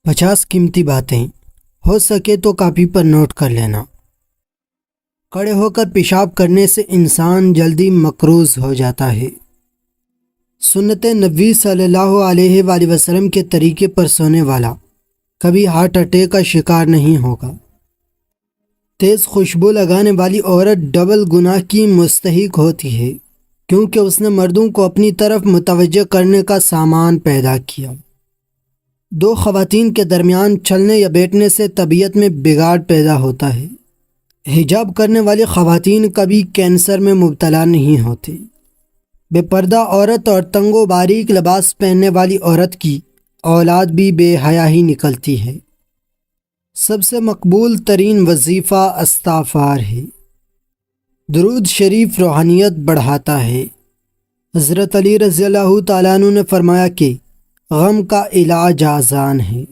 50 قیمتی باتیں ہو سکے تو کاپی پر نوٹ کر لینا۔ کھڑے ہو کر پیشاب کرنے سے انسان جلدی مقروض ہو جاتا ہے۔ سنت نبی صلی اللہ علیہ وآلہ وسلم کے طریقے پر سونے والا کبھی ہارٹ اٹیک کا شکار نہیں ہوگا۔ تیز خوشبو لگانے والی عورت ڈبل گناہ کی مستحق ہوتی ہے، کیونکہ اس نے مردوں کو اپنی طرف متوجہ کرنے کا سامان پیدا کیا۔ دو خواتین کے درمیان چلنے یا بیٹھنے سے طبیعت میں بگاڑ پیدا ہوتا ہے۔ حجاب کرنے والی خواتین کبھی کینسر میں مبتلا نہیں ہوتی۔ بے پردہ عورت اور تنگ و باریک لباس پہننے والی عورت کی اولاد بھی بے حیا ہی نکلتی ہے۔ سب سے مقبول ترین وظیفہ استغفار ہے۔ درود شریف روحانیت بڑھاتا ہے۔ حضرت علی رضی اللہ تعالیٰ عنہ نے فرمایا کہ غم کا علاج آسان ہے۔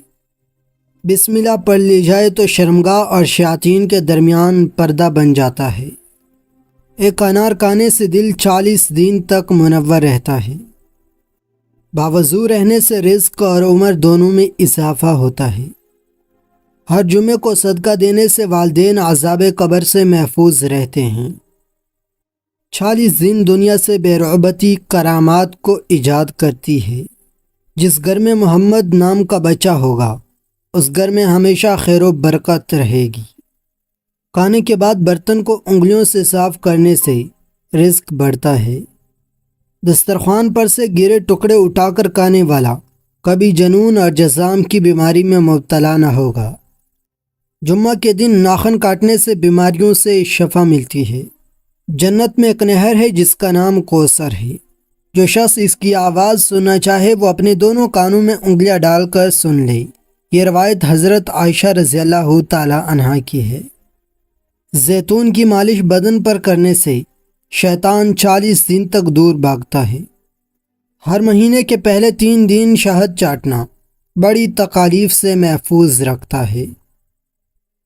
بسم اللہ پڑھ لی جائے تو شرمگاہ اور شیاطین کے درمیان پردہ بن جاتا ہے۔ ایک انار کھانے سے دل 40 دن تک منور رہتا ہے۔ باوضو رہنے سے رزق اور عمر دونوں میں اضافہ ہوتا ہے۔ ہر جمعے کو صدقہ دینے سے والدین عذاب قبر سے محفوظ رہتے ہیں۔ 40 دن دنیا سے بے رغبتی کرامات کو ایجاد کرتی ہے۔ جس گھر میں محمد نام کا بچہ ہوگا اس گھر میں ہمیشہ خیر و برکت رہے گی۔ کھانے کے بعد برتن کو انگلیوں سے صاف کرنے سے رزق بڑھتا ہے۔ دسترخوان پر سے گرے ٹکڑے اٹھا کر کھانے والا کبھی جنون اور جذام کی بیماری میں مبتلا نہ ہوگا۔ جمعہ کے دن ناخن کاٹنے سے بیماریوں سے شفا ملتی ہے۔ جنت میں ایک نہر ہے جس کا نام کوثر ہے۔ جو شخص اس کی آواز سننا چاہے وہ اپنے دونوں کانوں میں انگلیاں ڈال کر سن لے۔ یہ روایت حضرت عائشہ رضی اللہ تعالی عنہا کی ہے۔ زیتون کی مالش بدن پر کرنے سے شیطان 40 دن تک دور بھاگتا ہے۔ ہر مہینے کے پہلے 3 دن شہد چاٹنا بڑی تکالیف سے محفوظ رکھتا ہے۔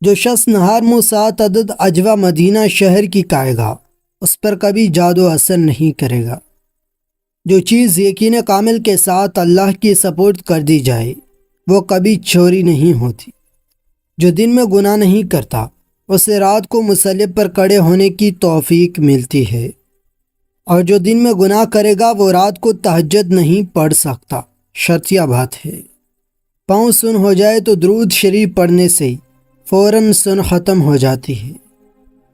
جو شخص نہار منہ 7 عدد عجوہ مدینہ شہر کی کھائے گا اس پر کبھی جادو اثر نہیں کرے گا۔ جو چیز یقین کامل کے ساتھ اللہ کی سپرد کر دی جائے وہ کبھی چوری نہیں ہوتی۔ جو دن میں گناہ نہیں کرتا اسے رات کو مصلی پر کھڑے ہونے کی توفیق ملتی ہے، اور جو دن میں گناہ کرے گا وہ رات کو تہجد نہیں پڑھ سکتا۔ شرطیہ بات ہے۔ پاؤں سن ہو جائے تو درود شریف پڑھنے سے فوراً سن ختم ہو جاتی ہے۔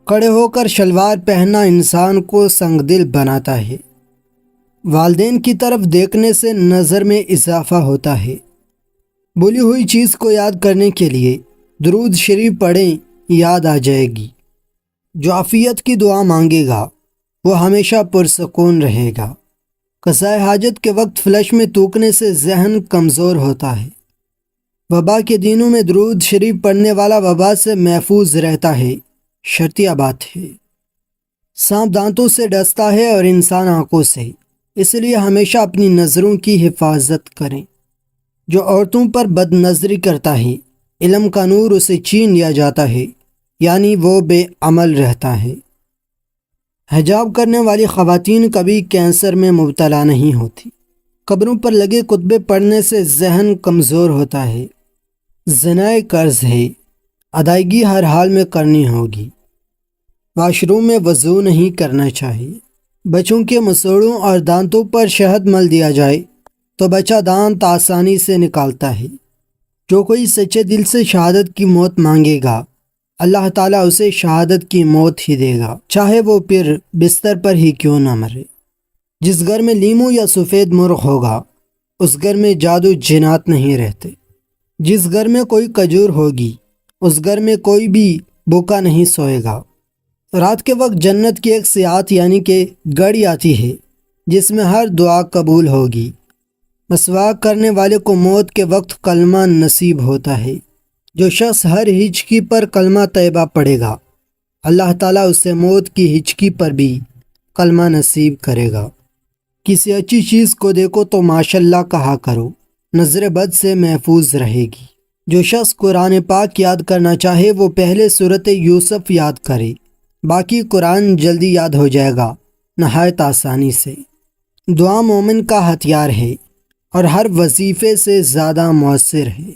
کھڑے ہو کر شلوار پہننا انسان کو سنگ دل بناتا ہے۔ والدین کی طرف دیکھنے سے نظر میں اضافہ ہوتا ہے۔ بھولی ہوئی چیز کو یاد کرنے کے لیے درود شریف پڑھیں، یاد آ جائے گی۔ جو عافیت کی دعا مانگے گا وہ ہمیشہ پرسکون رہے گا۔ قضائے حاجت کے وقت فلش میں تھوکنے سے ذہن کمزور ہوتا ہے۔ وبا کے دنوں میں درود شریف پڑھنے والا وبا سے محفوظ رہتا ہے۔ شرطیہ بات ہے۔ سانپ دانتوں سے ڈستا ہے اور انسان آنکھوں سے، اس لیے ہمیشہ اپنی نظروں کی حفاظت کریں۔ جو عورتوں پر بد نظری کرتا ہے علم کا نور اسے چھین لیا جاتا ہے، یعنی وہ بے عمل رہتا ہے۔ حجاب کرنے والی خواتین کبھی کینسر میں مبتلا نہیں ہوتی۔ قبروں پر لگے خطبے پڑھنے سے ذہن کمزور ہوتا ہے۔ زنا قرض ہے، ادائیگی ہر حال میں کرنی ہوگی۔ واش روم میں وضو نہیں کرنا چاہیے۔ بچوں کے مسوڑوں اور دانتوں پر شہد مل دیا جائے تو بچہ دانت آسانی سے نکالتا ہے۔ جو کوئی سچے دل سے شہادت کی موت مانگے گا اللہ تعالیٰ اسے شہادت کی موت ہی دے گا، چاہے وہ پھر بستر پر ہی کیوں نہ مرے۔ جس گھر میں لیمو یا سفید مرغ ہوگا اس گھر میں جادو جنات نہیں رہتے۔ جس گھر میں کوئی کھجور ہوگی اس گھر میں کوئی بھی بھوکا نہیں سوئے گا۔ رات کے وقت جنت کی ایک سیاحت یعنی کہ گاڑی آتی ہے جس میں ہر دعا قبول ہوگی۔ مسواک کرنے والے کو موت کے وقت کلمہ نصیب ہوتا ہے۔ جو شخص ہر ہچکی پر کلمہ طیبہ پڑھے گا اللہ تعالیٰ اسے موت کی ہچکی پر بھی کلمہ نصیب کرے گا۔ کسی اچھی چیز کو دیکھو تو ماشاءاللہ کہا کرو، نظر بد سے محفوظ رہے گی۔ جو شخص قرآن پاک یاد کرنا چاہے وہ پہلے سورۃ یوسف یاد کرے، باقی قرآن جلدی یاد ہو جائے گا نہایت آسانی سے۔ دعا مومن کا ہتھیار ہے اور ہر وظیفے سے زیادہ مؤثر ہے۔